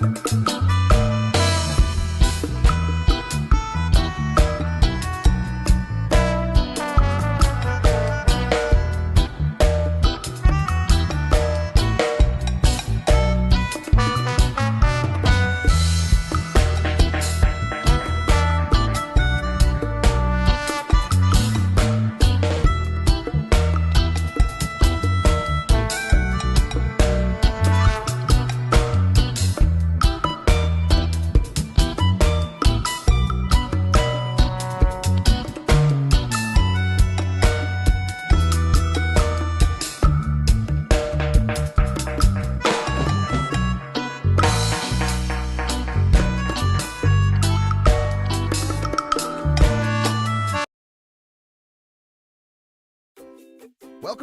Welcome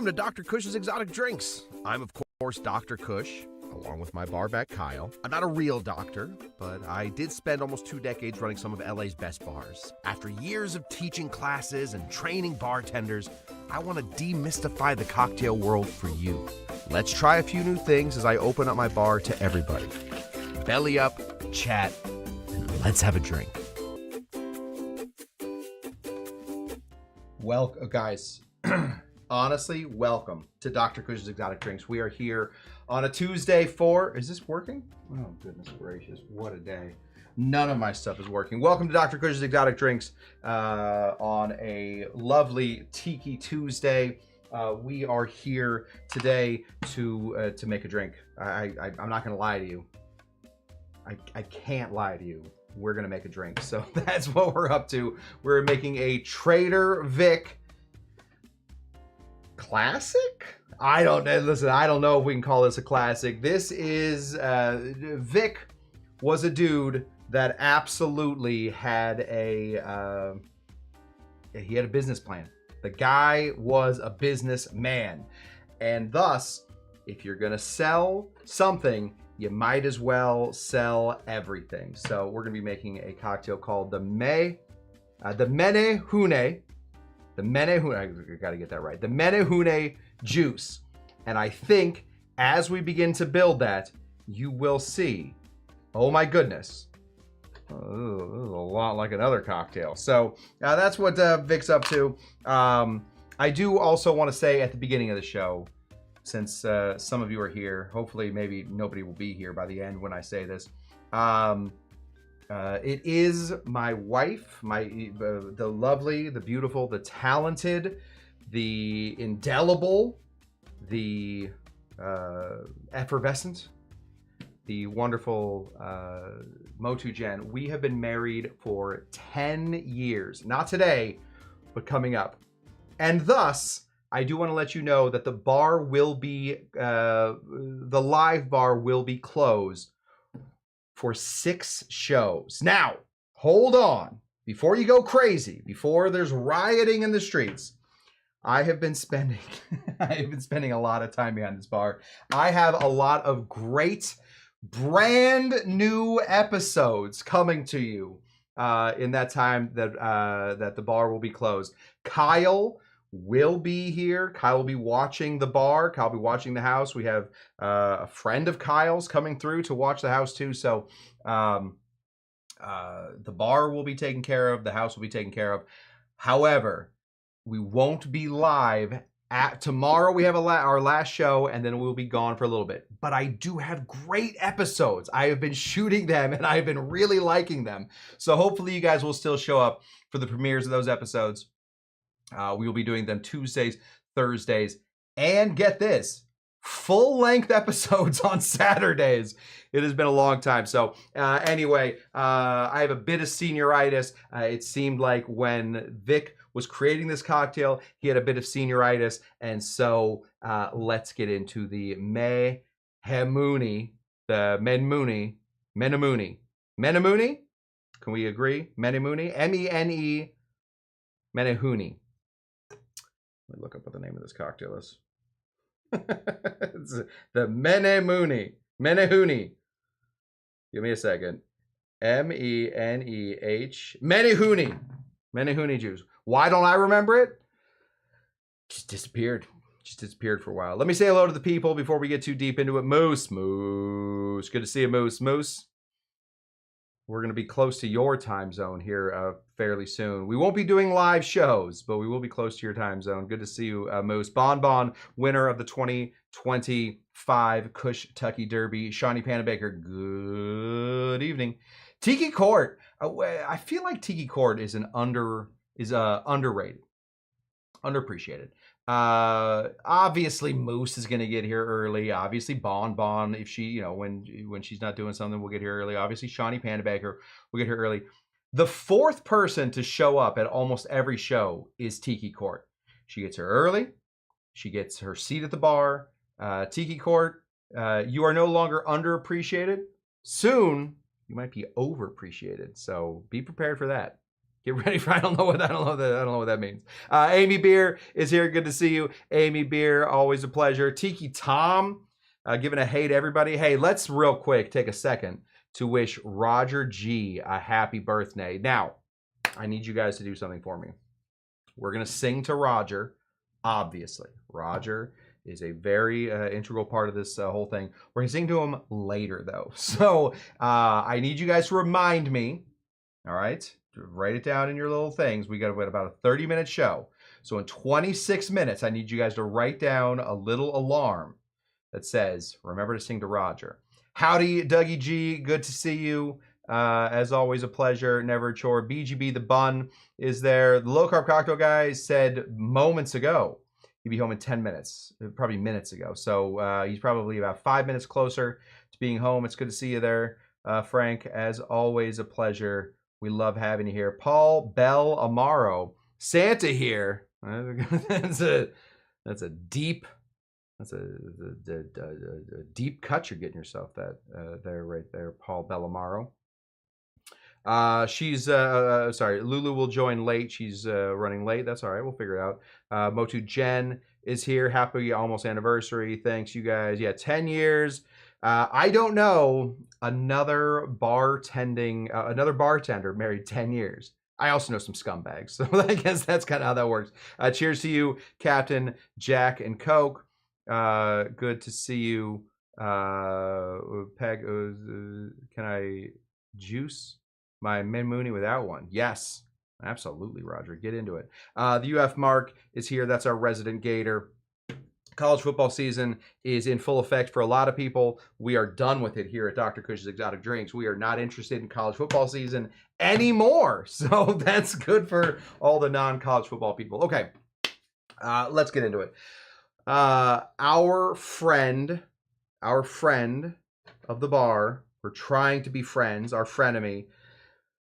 to Dr. Cush's Exotic Drinks. I'm, of course, Dr. Cush, along with my barback Kyle. I'm not a real doctor, but I did spend almost 2 decades running some of LA's best bars. After years of teaching classes and training bartenders, I want to demystify the cocktail world for you. Let's try a few new things as I open up my bar to everybody. Belly up, chat, and let's have a drink. Welcome, guys. Honestly, welcome to Dr. Cush's Exotic Drinks. We are here on a Tuesday for... Is this working? Oh, goodness gracious. What a day. None of my stuff is working. Welcome to Dr. Cush's Exotic Drinks on a lovely Tiki Tuesday. We are here today to make a drink. I'm not going to lie to you. I can't lie to you. We're going to make a drink. So that's what we're up to. We're making a Trader Vic classic? I don't know. Listen, I don't know if we can call this a classic. This is Vic was a dude that absolutely had a business plan. The guy was a businessman, and thus, if you're gonna sell something, you might as well sell everything. So we're gonna be making a cocktail called the Menehune. I gotta get that right. The Menehune Juice. And I think as we begin to build that, you will see, oh my goodness, this is a lot like another cocktail. So that's what Vic's up to. I do also want to say at the beginning of the show, since some of you are here, hopefully maybe nobody will be here by the end when I say this. It is my wife, the lovely, the beautiful, the talented, the indelible, the effervescent, the wonderful Motu Jen. We have been married for 10 years. Not today, but coming up. And thus, I do want to let you know that the bar will be, the live bar will be closed for 6 shows. Now, hold on. Before you go crazy, before there's rioting in the streets, I have been spending a lot of time behind this bar. I have a lot of great brand new episodes coming to you in that time that that the bar will be closed. Kyle will be here. Kyle will be watching the bar. Kyle will be watching the house. We have a friend of Kyle's coming through to watch the house too. So the bar will be taken care of. The house will be taken care of. However, we won't be live tomorrow. We have our last show, and then we'll be gone for a little bit. But I do have great episodes. I have been shooting them, and I've been really liking them. So hopefully you guys will still show up for the premieres of those episodes. We will be doing them Tuesdays, Thursdays, and get this, full-length episodes on Saturdays. It has been a long time. So anyway, I have a bit of senioritis. It seemed like when Vic was creating this cocktail, he had a bit of senioritis. And so let's get into the Menehune. Menehune? Can we agree? Menehune? M-E-N-E, Menehune. Let me look up what the name of this cocktail is. It's the Menehune. Give me a second. M-E-N-E-H. Menehune Juice. Why don't I remember it? Just disappeared. Just disappeared for a while. Let me say hello to the people before we get too deep into it. Moose. Good to see you, Moose. we're going to be close to your time zone here fairly soon. We won't be doing live shows, but we will be close to your time zone. Good to see you, Moose. Bon, winner of the 2025 Cush Tucky Derby. Shawnee Panabaker, good evening. Tiki Court. I feel like Tiki Court is underrated, underappreciated. Obviously Moose is going to get here early. Obviously Bon, if she, when she's not doing something, we'll get here early. Obviously Shawnee Panabaker will get here early. The fourth person to show up at almost every show is Tiki Court. She gets here early. She gets her seat at the bar. Tiki Court, you are no longer underappreciated. Soon you might be overappreciated. So be prepared for that. Get ready for, I don't know what that means. Amy Beer is here. Good to see you. Amy Beer, always a pleasure. Tiki Tom, giving a hey to everybody. Hey, let's real quick take a second to wish Roger G a happy birthday. Now, I need you guys to do something for me. We're going to sing to Roger, obviously. Roger is a very integral part of this whole thing. We're going to sing to him later, though. So I need you guys to remind me, all right? Write it down in your little things. We got about a 30-minute show. So in 26 minutes, I need you guys to write down a little alarm that says, remember to sing to Roger. Howdy, Dougie G. Good to see you. As always, a pleasure. Never a chore. BGB the Bun is there. The Low Carb Cocktail guy said moments ago he'd be home in 10 minutes, probably minutes ago. So he's probably about 5 minutes closer to being home. It's good to see you there, Frank. As always, a pleasure. We love having you here. Paul Bell Amaro, Santa here. That's a deep deep cut you're getting yourself there right there, Paul Bellamaro. She's sorry, Lulu will join late. She's running late. That's all right. We'll figure it out. Motu Jen is here. Happy almost anniversary. Thanks, you guys. Yeah, 10 years. I don't know another bartender married 10 years. I also know some scumbags, so I guess that's kind of how that works. Cheers to you, Captain Jack and Coke. Good to see you. Peg, can I juice my Menehune without one? Yes, absolutely, Roger. Get into it. The UF Mark is here. That's our resident Gator. College football season is in full effect for a lot of people. We are done with it here at Dr. Cush's Exotic Drinks. We are not interested in college football season anymore. So that's good for all the non-college football people. Okay, let's get into it. Our friend of the bar, we're trying to be friends, our frenemy,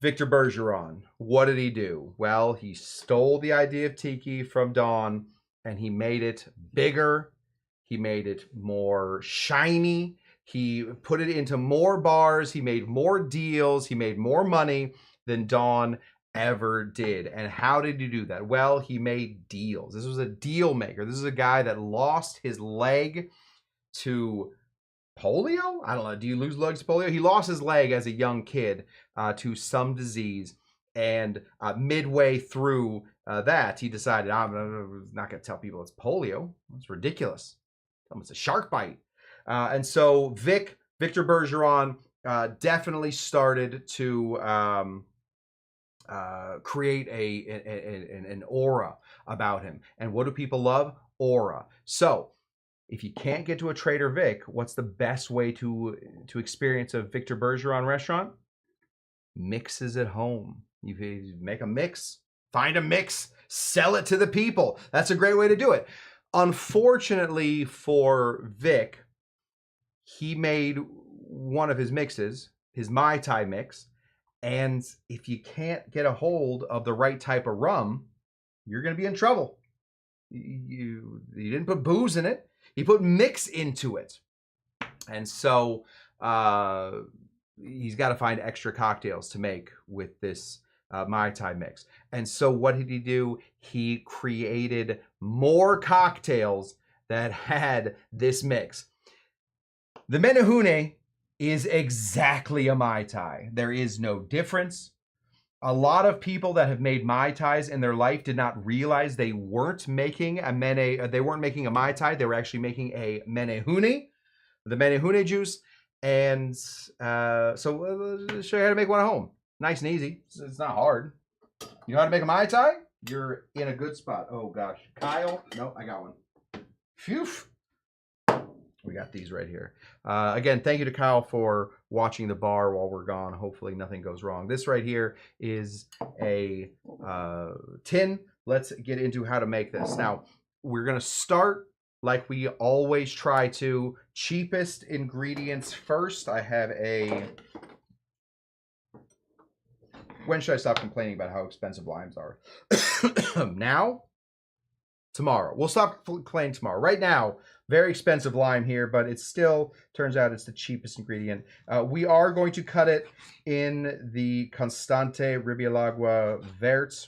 Victor Bergeron. What did he do? Well, he stole the idea of Tiki from Dawn, and he made it bigger. He made it more shiny. He put it into more bars. He made more deals. He made more money than Dawn ever did. And how did he do that? Well, he made deals. This was a deal maker. This is a guy that lost his leg to polio? I don't know. Do you lose legs to polio? He lost his leg as a young kid to some disease. And midway through that, he decided, I'm not going to tell people it's polio. It's ridiculous. It's a shark bite. And so Victor Bergeron definitely started to create an aura about him. And what do people love? Aura. So if you can't get to a Trader Vic, what's the best way to experience a Victor Bergeron restaurant? Mixes at home. You make a mix, find a mix, sell it to the people. That's a great way to do it. Unfortunately for Vic, he made one of his mixes, his Mai Tai mix, and if you can't get a hold of the right type of rum, you're going to be in trouble. You didn't put booze in it. He put mix into it. And so he's got to find extra cocktails to make with this Mai Tai mix. And so what did he do? He created more cocktails that had this mix. The Menehune is exactly a Mai Tai. There is no difference. A lot of people that have made Mai Tais in their life did not realize they weren't making a Mai Tai. They were actually making a Menehune, the Menehune juice. And so show you how to make one at home. Nice and easy. It's not hard. You know how to make a Mai Tai? You're in a good spot. Oh gosh. Kyle, no, I got one. Phew. We got these right here. Again, thank you to Kyle for watching the bar while we're gone. Hopefully nothing goes wrong. This right here is a tin. Let's get into how to make this. Now, we're going to start like we always try to. Cheapest ingredients first. I have a... When should I stop complaining about how expensive limes are? Now? Tomorrow. We'll stop complaining tomorrow. Right now, very expensive lime here, but it still turns out it's the cheapest ingredient. We are going to cut it in the Constante Ribialagua Vert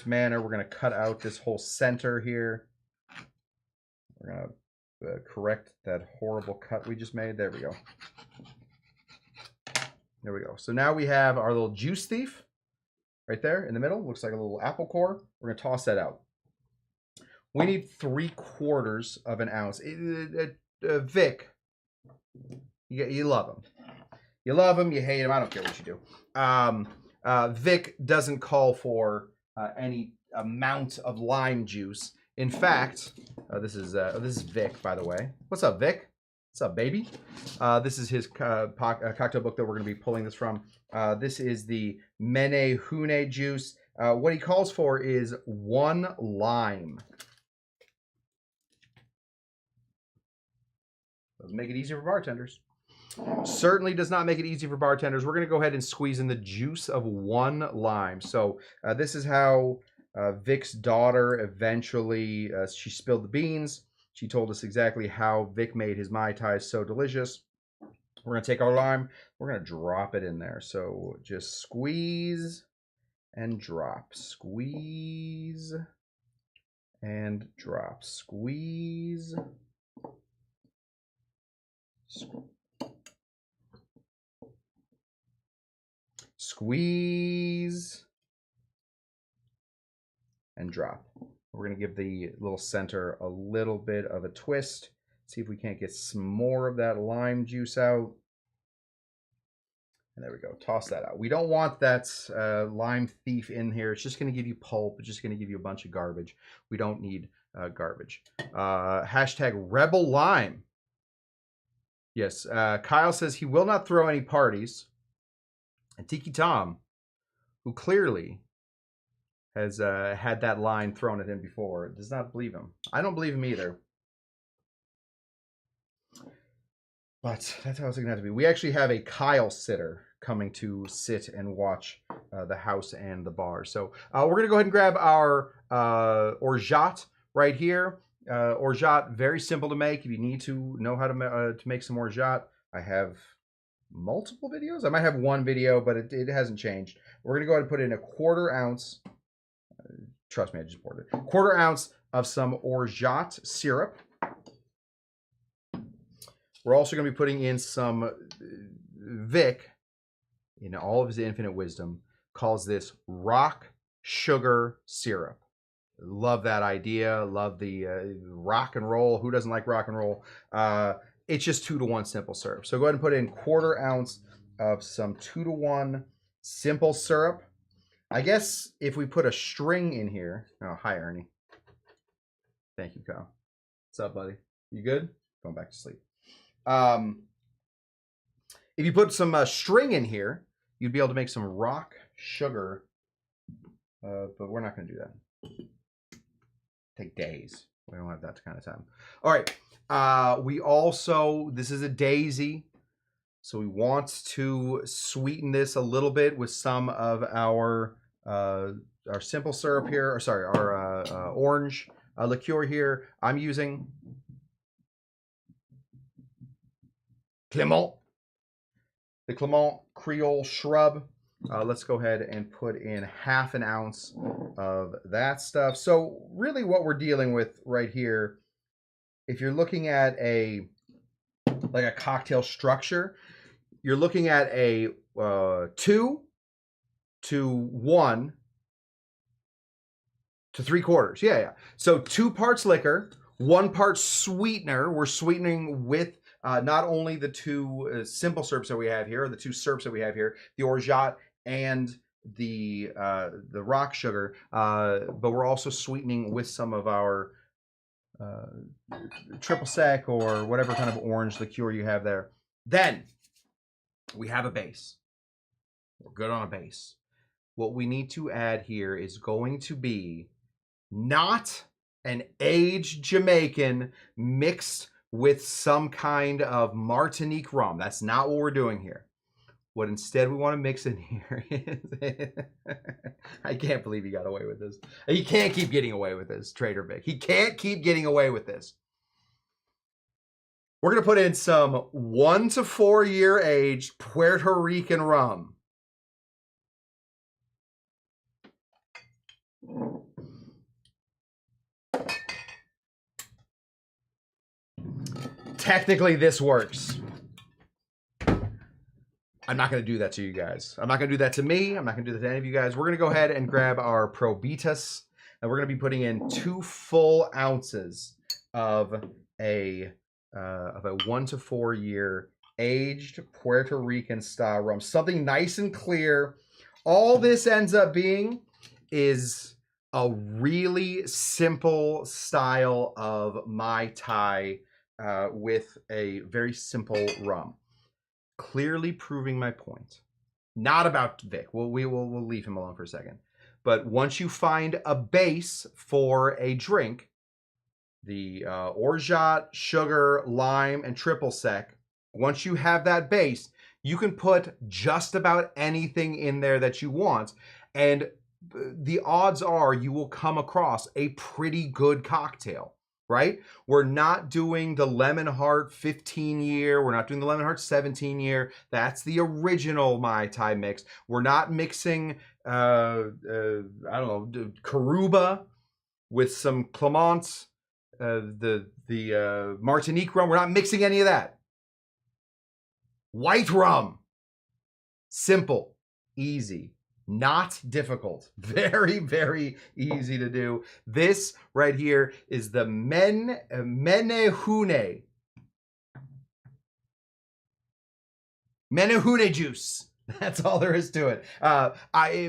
manner. We're going to cut out this whole center here. We're going to correct that horrible cut we just made. There we go. There we go. So now we have our little juice thief right there in the middle. Looks like a little apple core. We're going to toss that out. We need 3/4 of an ounce. Vic, you love him. You love him, you hate him. I don't care what you do. Vic doesn't call for any amount of lime juice. In fact, this is Vic, by the way. What's up, Vic? What's up, baby? This is his cocktail book that we're going to be pulling this from. This is the Menehune Juice. What he calls for is 1 lime. Doesn't make it easy for bartenders. Certainly does not make it easy for bartenders. We're going to go ahead and squeeze in the juice of 1 lime. So this is how Vic's daughter eventually, she spilled the beans. She told us exactly how Vic made his Mai Tai so delicious. We're going to take our lime. We're going to drop it in there. So just squeeze and drop. Squeeze and drop. Squeeze. Squeeze and drop. We're going to give the little center a little bit of a twist. See if we can't get some more of that lime juice out. And there we go. Toss that out. We don't want that lime thief in here. It's just going to give you pulp. It's just going to give you a bunch of garbage. We don't need garbage. Hashtag Rebel Lime. Yes, Kyle says he will not throw any parties. And Tiki Tom, who clearly has had that line thrown at him before, does not believe him. I don't believe him either. But that's how it's going to have to be. We actually have a Kyle sitter coming to sit and watch the house and the bar. So we're going to go ahead and grab our orgeat right here. Orgeat, very simple to make. If you need to know how to make some orgeat, I have multiple videos. I might have one video, but it hasn't changed. We're going to go ahead and put in a 1/4 ounce. Trust me, I just poured it. 1/4 ounce of some orgeat syrup. We're also going to be putting in some Vic, in all of his infinite wisdom, calls this rock sugar syrup. Love that idea. Love the rock and roll. Who doesn't like rock and roll? It's just 2-to-1 simple syrup. So go ahead and put in 1/4 ounce of some 2-to-1 simple syrup. I guess if we put a string in here. Oh, hi, Ernie. Thank you, Kyle. What's up, buddy? You good? Going back to sleep. If you put some string in here, you'd be able to make some rock sugar. But we're not going to do that. Take days. We don't have that kind of time. All right. We also, this is a daisy. So we want to sweeten this a little bit with some of our simple syrup here. Or sorry, our orange liqueur here. I'm using Clement. The Clement Creole Shrub. Let's go ahead and put in 1/2 ounce of that stuff. So really what we're dealing with right here, if you're looking at a cocktail structure, you're looking at a 2 to 1 to 3/4. Yeah. So 2 parts liquor, 1 part sweetener. We're sweetening with not only the 2 simple syrups that we have here, or the 2 syrups that we have here, the orgeat and the rock sugar, but we're also sweetening with some of our triple sec or whatever kind of orange liqueur you have there. Then we have a base. We're good on a base. What we need to add here is going to be not an aged Jamaican mixed with some kind of Martinique rum. That's not what we're doing here. What instead we want to mix in here is... I can't believe he got away with this. He can't keep getting away with this, Trader Vic. He can't keep getting away with this. We're going to put in some 1 to 4 year aged Puerto Rican rum. Technically, this works. I'm not going to do that to you guys. I'm not going to do that to me. I'm not going to do that to any of you guys. We're going to go ahead and grab our Probitas, and we're going to be putting in 2 full ounces of a 1 to 4 year aged Puerto Rican style rum. Something nice and clear. All this ends up being is a really simple style of Mai Tai with a very simple rum. Clearly proving my point. Not about Vic. We'll leave him alone for a second. But once you find a base for a drink, the orgeat, sugar, lime, and triple sec, once you have that base, you can put just about anything in there that you want, and the odds are you will come across a pretty good cocktail. Right? We're not doing the Lemon Heart 15 year. We're not doing the Lemon Heart 17 year. That's the original Mai Tai mix. We're not mixing, I don't know, Caruba with some Clemence, the Martinique rum. We're not mixing any of that. White rum. Simple, easy. Not difficult. Very, very easy to do. This right here is the Menehune Juice. That's all there is to it.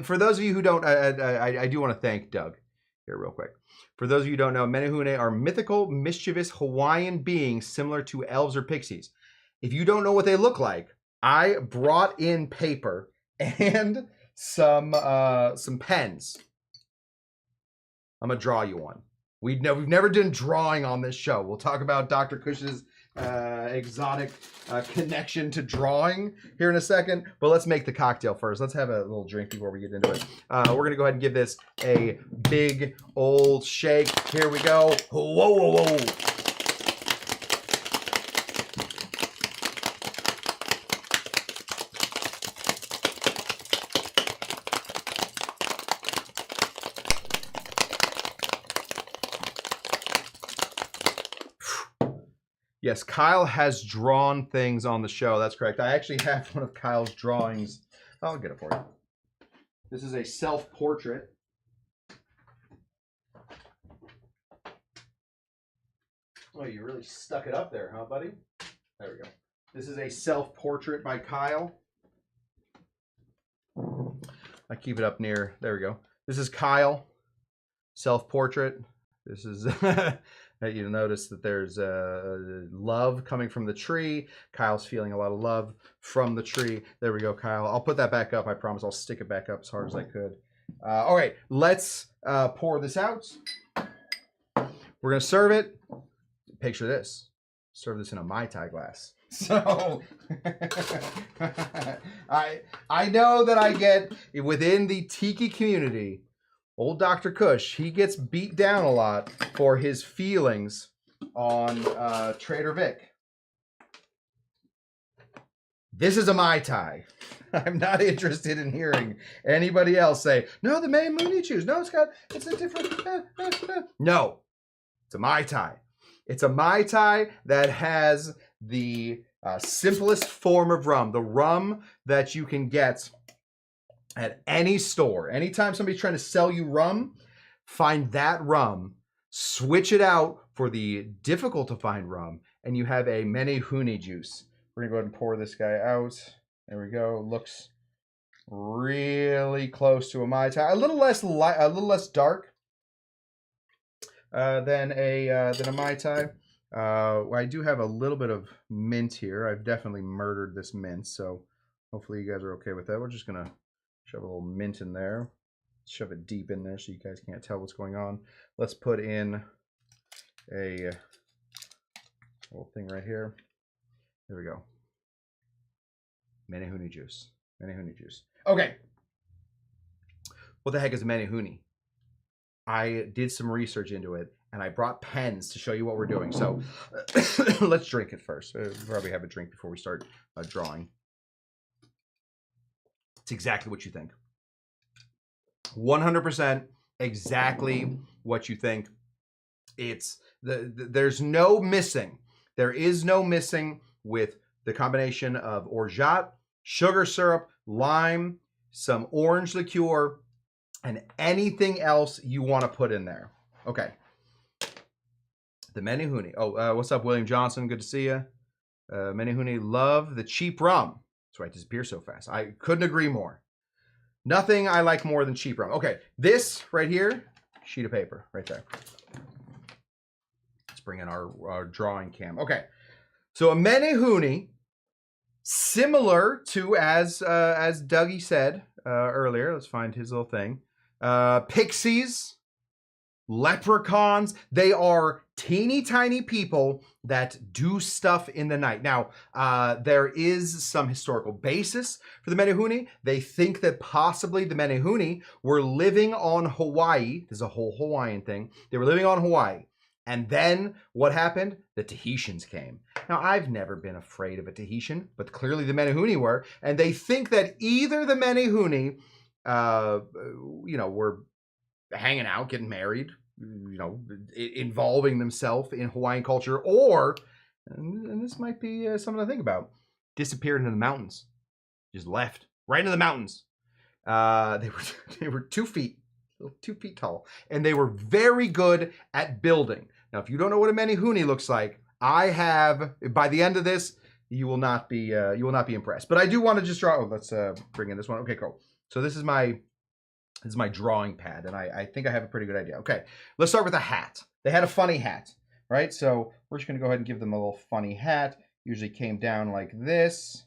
For those of you who don't, I do want to thank Doug here real quick. For those of you who don't know, Menehune are mythical, mischievous Hawaiian beings similar to elves or pixies. If you don't know what they look like, I brought in paper and some pens. I'm gonna draw you one. We've never done drawing on this show. We'll talk about Dr. Cush's exotic connection to drawing here in a second, but let's make the cocktail first. Let's have a little drink before we get into it. We're gonna go ahead and give this a big old shake. Here we go. Whoa, whoa, whoa. Yes, Kyle has drawn things on the show. That's correct. I actually have one of Kyle's drawings. I'll get it for you. This is a self-portrait. Oh, you really stuck it up there, huh, buddy? There we go. This is a self-portrait by Kyle. I keep it up near. There we go. This is Kyle. Self-portrait. This is... You'll notice that there's love coming from the tree. Kyle's feeling a lot of love from the tree. There we go, Kyle. I'll put that back up. I promise I'll stick it back up as hard as I could. All right, let's pour this out. We're going to serve it. Picture this. Serve this in a Mai Tai glass. So I know that I get within the TIKI community, old Dr. Cush, he gets beat down a lot for his feelings on Trader Vic. This is a Mai Tai. I'm not interested in hearing anybody else say, no, the Menehune Juice. No, it's a different... No, it's a Mai Tai. It's a Mai Tai that has the simplest form of rum. The rum that you can get at any store. Anytime somebody's trying to sell you rum, find that rum, switch it out for the difficult to find rum, and you have a Menehune Juice. We're gonna go ahead and pour this guy out. There we go. Looks really close to a Mai Tai, a little less light, a little less dark than a Mai Tai. I do have a little bit of mint here. I've definitely murdered this mint, so hopefully you guys are okay with that. We're just gonna shove a little mint in there, shove it deep in there so you guys can't tell what's going on. Let's put in a little thing right here. There we go. Menehune Juice. Menehune Juice. Okay. What the heck is a Menehune? I did some research into it, and I brought pens to show you what we're doing. So let's drink it first. Probably have a drink before we start drawing. It's exactly what you think. 100% exactly what you think. It's there's no missing. There is no missing with the combination of orgeat, sugar syrup, lime, some orange liqueur, and anything else you want to put in there. Okay. The Menehune. Oh, what's up, William Johnson? Good to see you. Menehune love the cheap rum. That's why it disappears so fast. I couldn't agree more. Nothing I like more than cheap rum. Okay, this right here, sheet of paper right there. Let's bring in our drawing cam. Okay, so a Menehune, similar to as Dougie said earlier. Let's find his little thing. Pixies, leprechauns, they are teeny tiny people that do stuff in the night. Now, there is some historical basis for the Menehune. They think that possibly the Menehune were living on Hawaii. This is a whole Hawaiian thing. They were living on Hawaii. And then what happened? The Tahitians came. Now, I've never been afraid of a Tahitian, but clearly the Menehune were. And they think that either the Menehune, were hanging out, getting married, involving themselves in Hawaiian culture, or, and this might be something to think about, disappeared into the mountains, just left right into the mountains. They were 2 feet tall, and they were very good at building. Now, if you don't know what a Menehune looks like, I have. By the end of this, you will not be impressed. But I do want to just draw. Oh, let's bring in this one. Okay, cool. So this is my drawing pad, and I think I have a pretty good idea. Okay, let's start with a hat. They had a funny hat, right? So we're just going to go ahead and give them a little funny hat. Usually came down like this.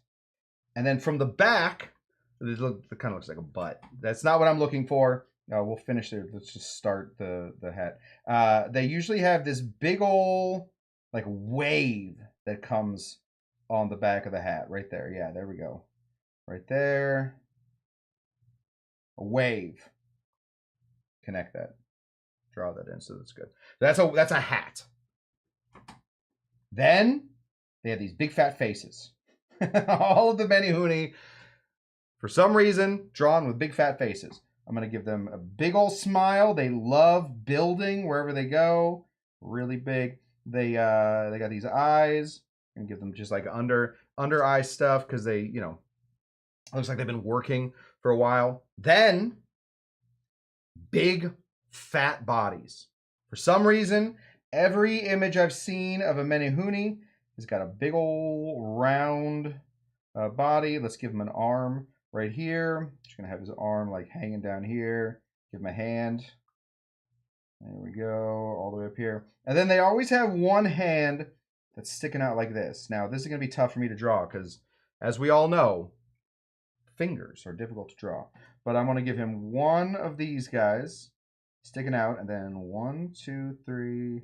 And then from the back, it kind of looks like a butt. That's not what I'm looking for. We'll finish there. Let's just start the hat. They usually have this big ol' like wave that comes on the back of the hat right there. Yeah, there we go. Right there. A wave. Connect that. Draw that in, so that's good. That's a hat. Then they have these big fat faces. All of the Menehune, for some reason, drawn with big fat faces. I'm gonna give them a big old smile. They love building wherever they go. Really big. They got these eyes. I'm gonna give them just like under eye stuff because they, it looks like they've been working for a while. Then big fat bodies. For some reason, every image I've seen of a Menehune has got a big old round body. Let's give him an arm right here. Just gonna have his arm like hanging down here. Give him a hand. There we go, all the way up here. And then they always have one hand that's sticking out like this. Now, this is gonna be tough for me to draw because, as we all know, fingers are difficult to draw. But I'm gonna give him one of these guys sticking out, and then 1, 2, 3,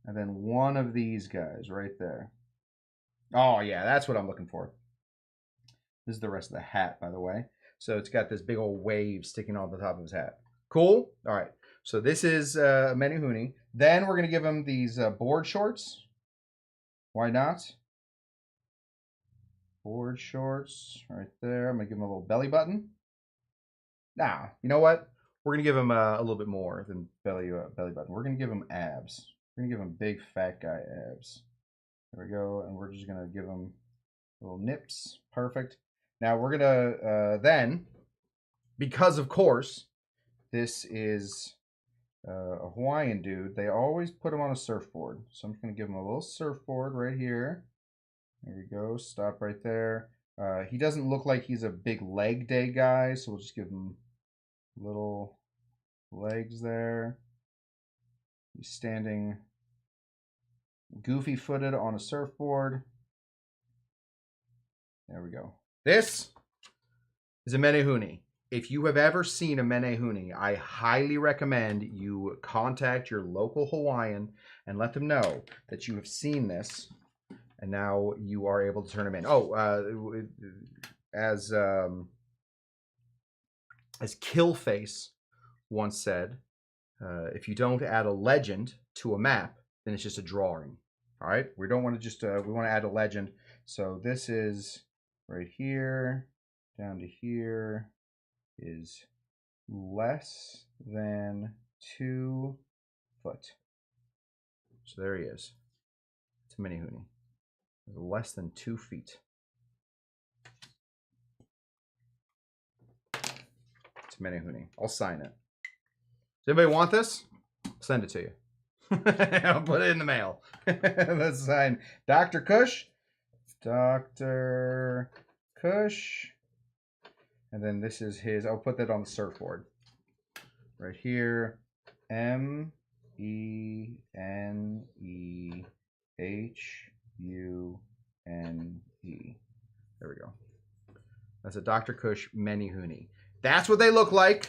and then one of these guys right there. Oh yeah, that's what I'm looking for. This is the rest of the hat, by the way. So it's got this big old wave sticking on the top of his hat. Cool? All right. So this is Menehune. Then we're going to give him these board shorts. Why not? Board shorts right there. I'm going to give him a little belly button. Now, you know what? We're going to give him a little bit more than belly button. We're going to give him abs. We're going to give him big fat guy abs. There we go. And we're just going to give him little nips. Perfect. Now we're going to then, because of course, this is a Hawaiian dude, they always put him on a surfboard. So I'm just going to give him a little surfboard right here. There we go. Stop right there. He doesn't look like he's a big leg day guy, so we'll just give him little legs there. He's standing goofy-footed on a surfboard. There we go. This is a Menehune. If you have ever seen a Menehune, I highly recommend you contact your local Hawaiian and let them know that you have seen this, and now you are able to turn them in. Oh, as Killface once said, if you don't add a legend to a map, then it's just a drawing. All right, we don't want to just we want to add a legend. So this is right here down to here is less than 2 foot. So there he is. It's a Menehune. Less than 2 feet. It's a Menehune. I'll sign it. Does anybody want this? I'll send it to you. I'll put it in the mail. Let's sign Dr. Cush. Dr. Cush. And then this is his, I'll put that on the surfboard. Right here. Menehune. There we go. That's a Dr. Cush Menehune. That's what they look like.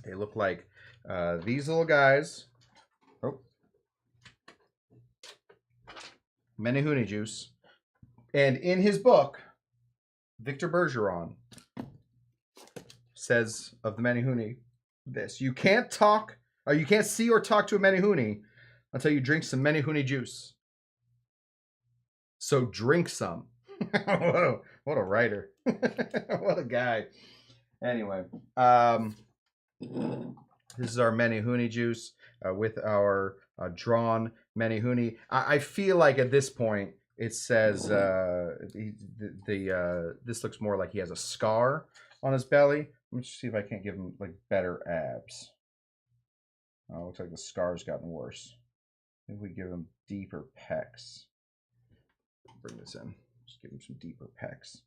They look like these little guys. Oh. Menehune Juice. And in his book, Victor Bergeron says of the Menehune this: you can't talk, or you can't see or talk to a Menehune until you drink some Menehune juice. So drink some. what a writer. What a guy. Anyway, this is our Menehune juice with our drawn Menehune. I feel like at this point it says this looks more like he has a scar on his belly. Let me see if I can't give him like better abs. Oh, looks like the scar's gotten worse. If we give him deeper pecs. Bring this in. Just give him some deeper pecs.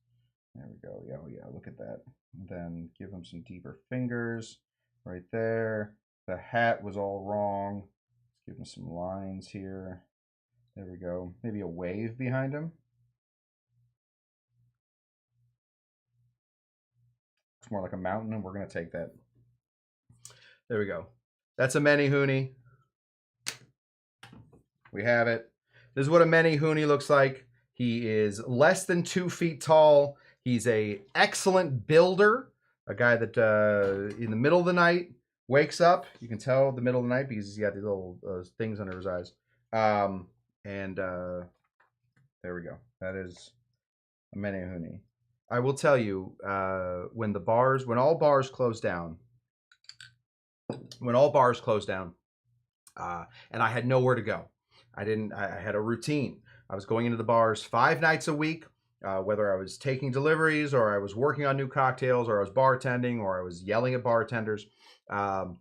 There we go. Yeah, oh yeah, look at that. And then give him some deeper fingers right there. The hat was all wrong. Let's give him some lines here. There we go. Maybe a wave behind him. It's more like a mountain, and we're going to take that. There we go. That's a Menehune. We have it. This is what a Menehune looks like. He is less than 2 feet tall. He's an excellent builder. A guy that in the middle of the night wakes up. You can tell the middle of the night because he's got these little things under his eyes. There we go. That is a Menehune. I will tell you, when all bars close down, and I had nowhere to go. I had a routine. I was going into the bars 5 nights a week, whether I was taking deliveries or I was working on new cocktails or I was bartending or I was yelling at bartenders. The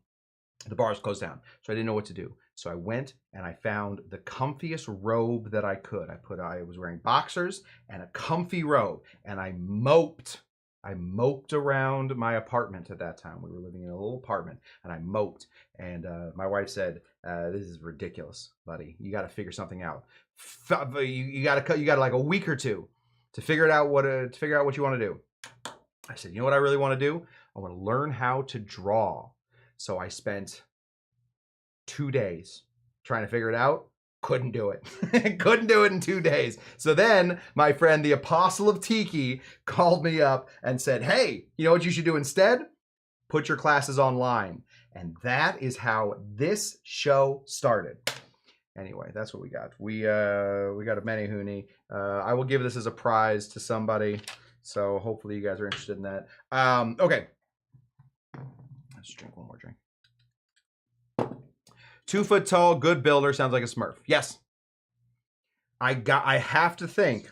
bars closed down, so I didn't know what to do. So I went and I found the comfiest robe that I could. I was wearing boxers and a comfy robe, and I moped around my apartment at that time. We were living in a little apartment, and I moped. And my wife said, "This is ridiculous, buddy. You got to figure something out. You got like a week or two to figure out what you want to do." I said, "You know what I really want to do? I want to learn how to draw." So I spent 2 days trying to figure it out. Couldn't do it. Couldn't do it in 2 days. So then my friend, the Apostle of Tiki, called me up and said, "Hey, you know what you should do instead? Put your classes online." And that is how this show started. Anyway, that's what we got. We got a Menehune. I will give this as a prize to somebody. So hopefully you guys are interested in that. Okay. Let's drink one more drink. 2 foot tall, good builder, sounds like a Smurf. Yes. I have to think,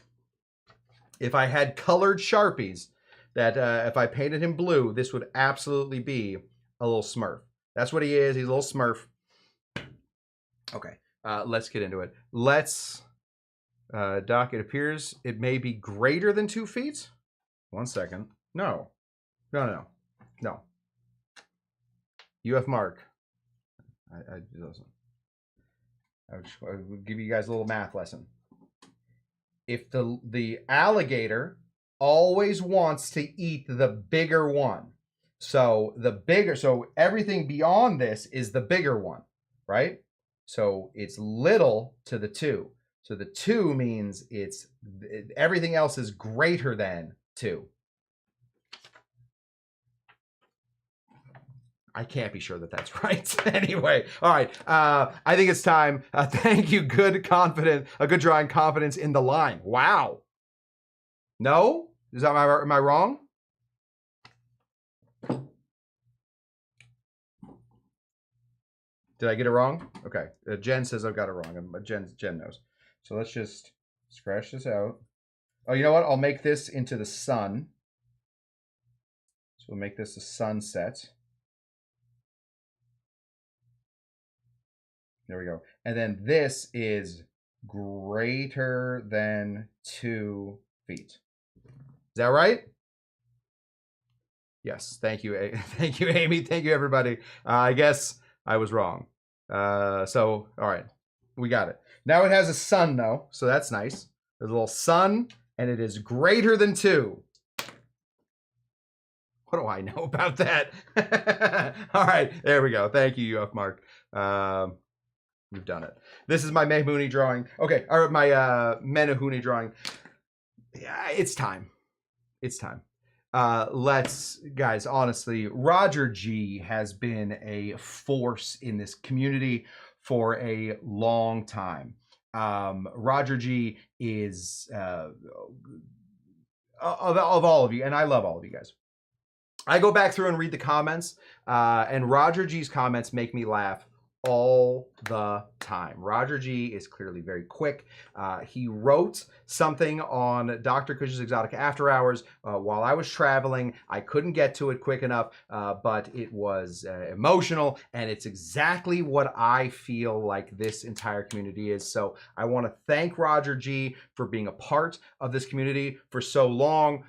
if I had colored Sharpies, that if I painted him blue, this would absolutely be a little Smurf. That's what he is. He's a little smurf. Okay, let's get into it. Let's, Doc, it appears it may be greater than 2 feet. 1 second. No. UF Mark. Listen. I will give you guys a little math lesson. If the alligator always wants to eat the bigger one, so everything beyond this is the bigger one, right? So it's little to the 2. So the 2 means everything else is greater than 2. I can't be sure that that's right. Anyway, all right. I think it's time. Thank you. Good drawing confidence in the line. Wow. No? Am I wrong? Did I get it wrong? Okay. Jen says I've got it wrong. Jen knows. So let's just scratch this out. Oh, you know what? I'll make this into the sun. So we'll make this a sunset. There we go. And then this is greater than 2 feet. Is that right? Yes. Thank you. Thank you, Amy. Thank you, everybody. I guess I was wrong. So, all right. We got it. Now it has a sun, though. So that's nice. There's a little sun, and it is greater than 2. What do I know about that? All right. There we go. Thank you, UF Mark. We've done it. This is my Menehune drawing. Okay, or my Menehune drawing. Yeah, it's time. It's time. Guys, honestly, Roger G has been a force in this community for a long time. Roger G is of all of you, and I love all of you guys. I go back through and read the comments, and Roger G's comments make me laugh all the time. Roger G is clearly very quick. He wrote something on Dr. Cush's Exotic After Hours while I was traveling. I couldn't get to it quick enough, but it was emotional, and it's exactly what I feel like this entire community is. So I want to thank Roger G for being a part of this community for so long.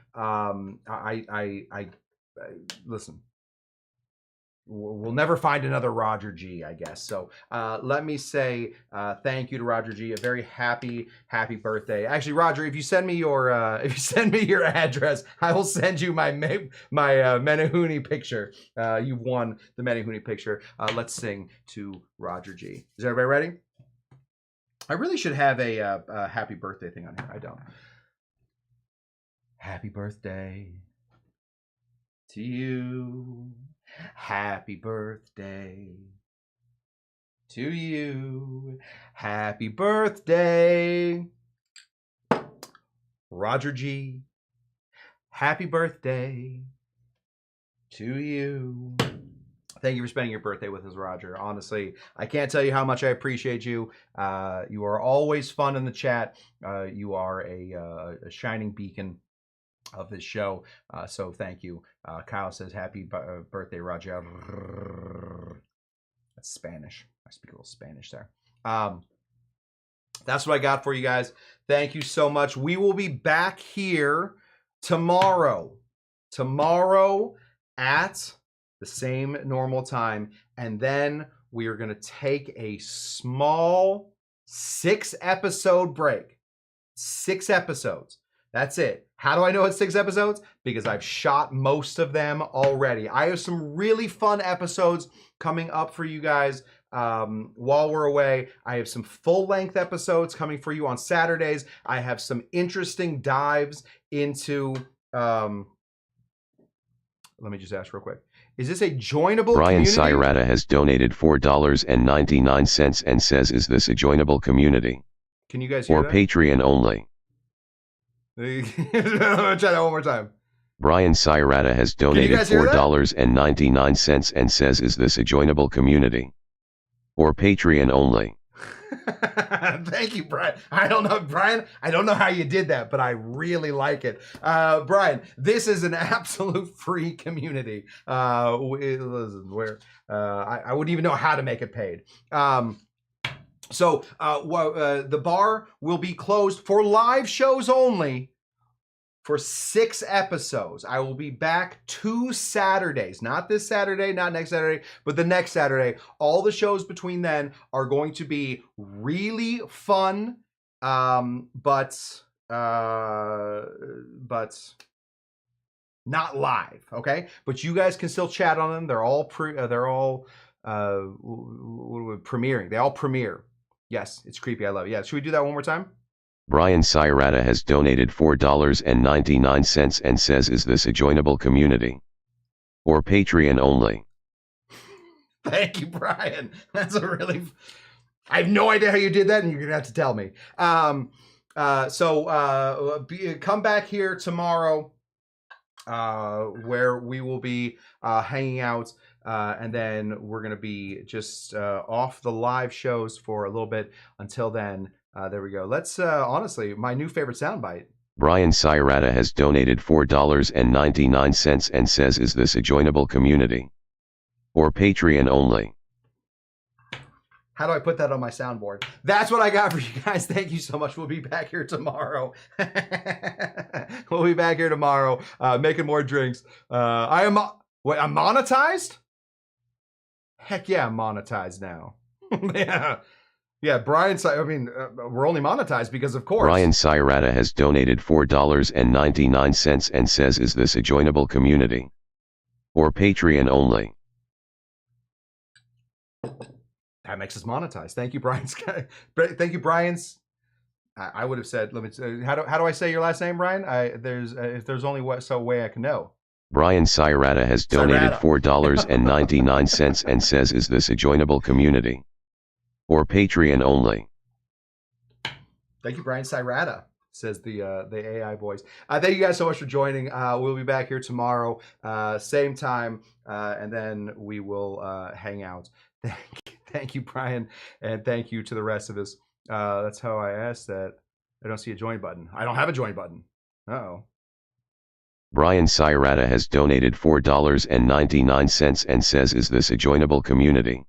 Listen, we'll never find another Roger G, I guess. So let me say thank you to Roger G. A very happy birthday. Actually, Roger, if you send me your address, I will send you my Menehune picture. You've won the Menehune picture. Let's sing to Roger G. Is everybody ready? I really should have a happy birthday thing on here. I don't. Happy birthday to you. Happy birthday to you. Happy birthday, Roger G. Happy birthday to you. Thank you for spending your birthday with us, Roger. Honestly, I can't tell you how much I appreciate you. You are always fun in the chat. You are a shining beacon of this show, so thank you. Kyle says happy birthday, Roger. That's Spanish. I speak a little Spanish there. That's what I got for you guys. Thank you so much. We will be back here tomorrow at the same normal time, and then we are going to take a small 6-episode break. 6 episodes. That's it. How do I know it's 6 episodes? Because I've shot most of them already. I have some really fun episodes coming up for you guys while we're away. I have some full-length episodes coming for you on Saturdays. I have some interesting dives into... let me just ask real quick. Is this a joinable Brian community? Sirata has donated $4.99 and says, is this a joinable community? Can you guys hear or that? Patreon only? I'm gonna try that one more time. Brian Sirata has donated $4.99 and says, is this a joinable community? Or Patreon only? Thank you, Brian. I don't know, Brian. I don't know how you did that, but I really like it. Brian, this is an absolute free community. Listen, I wouldn't even know how to make it paid. So the bar will be closed for live shows only for 6 episodes. I will be back 2 Saturdays, not this Saturday, not next Saturday, but the next Saturday. All the shows between then are going to be really fun, but not live, okay? But you guys can still chat on them. They're all premiering. They all premiere. Yes, it's creepy. I love it. Yeah, should we do that one more time? Brian Sirata has donated $4.99 and says, is this a joinable community? Or Patreon only? Thank you, Brian. That's a really... I have no idea how you did that, and you're going to have to tell me. Come back here tomorrow, where we will be hanging out, and then we're going to be just off the live shows for a little bit. Until then... there we go. Let's, honestly, my new favorite soundbite. Brian Sirata has donated $4.99 and says, is this a joinable community? Or Patreon only? How do I put that on my soundboard? That's what I got for you guys. Thank you so much. We'll be back here tomorrow. We'll be back here tomorrow, making more drinks. I'm monetized? Heck yeah, I'm monetized now. Yeah. Yeah, Brian, I mean, we're only monetized because, of course. Brian Sirata has donated $4.99 and says, is this a joinable community? Or Patreon only? That makes us monetized. Thank you, Brian. Thank you, Brian's. I would have said, let me. How do I say your last name, Brian? If there's only way I can know. Brian Sirata has donated $4.99 and says, is this a joinable community? Or Patreon only? Thank you, Brian Sirata, says the AI voice. Thank you guys so much for joining. We'll be back here tomorrow, same time, and then we will hang out. Thank you, Brian, and thank you to the rest of us. That's how I asked that. I don't see a join button. I don't have a join button. Uh-oh. Brian Sirata has donated $4.99 and says, is this a joinable community?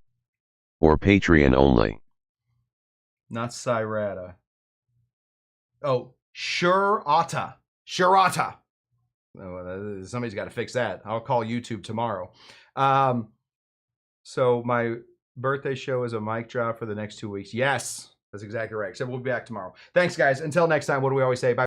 Or Patreon only? Not Sirata. Oh, Shurata. Shurata. Oh, somebody's got to fix that. I'll call YouTube tomorrow. So my birthday show is a mic drop for the next 2 weeks. Yes, that's exactly right. So we'll be back tomorrow. Thanks, guys. Until next time, what do we always say? Bye.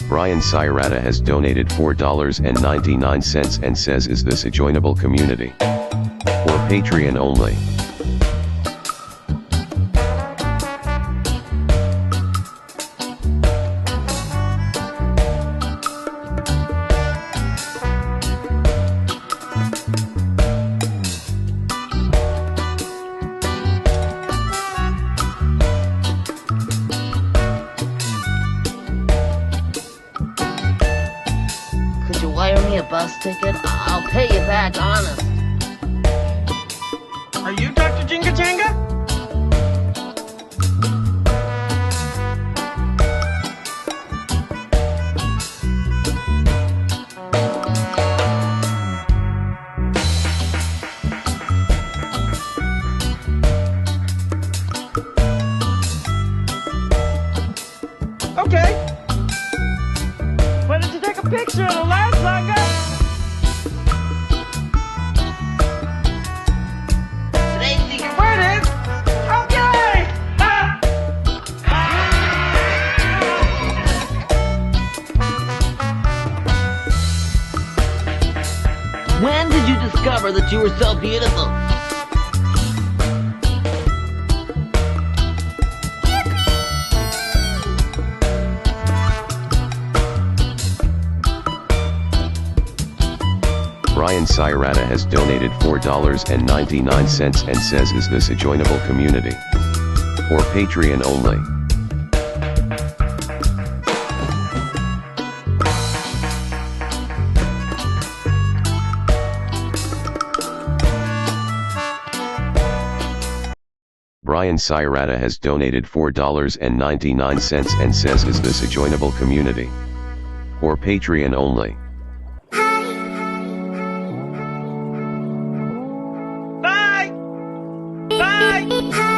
Brian Sirata has donated $4.99 and says, is this a joinable community? Or Patreon only? Ticket, I'll pay you back, honest. Are you Dr. Jinga Janga? Okay. Why don't you take a picture of the last longer? When did you discover that you were so beautiful? Brian Sirata has donated $4.99 and says, is this a joinable community? Or Patreon only? Brian Sirata has donated $4.99 and says, is this a joinable community? Or Patreon only? Bye! Bye!